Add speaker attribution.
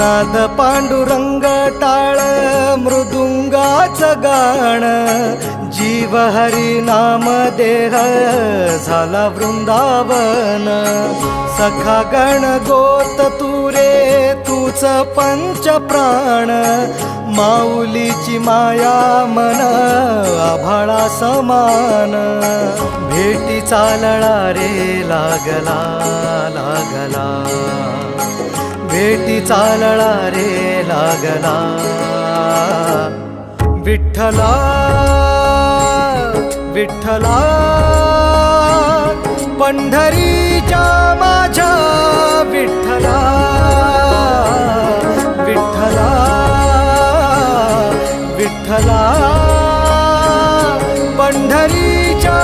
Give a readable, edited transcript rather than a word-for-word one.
Speaker 1: नाद पांडुरंग टाळ मृदुंगाचं गाण, जीव हरी नाम देह झाला वृंदावन. सखा गण गोत तुरे तूच पंच प्राण, माऊलीची माया मन आभाळा समान. भेटी चालळा रे लागला लागला, भेटी चालळा रे लागला. विठ्ठला विठ्ठला पंढरीच्या माझ्या विठ्ठला, विठ्ठला विठ्ठला पंढरीच्या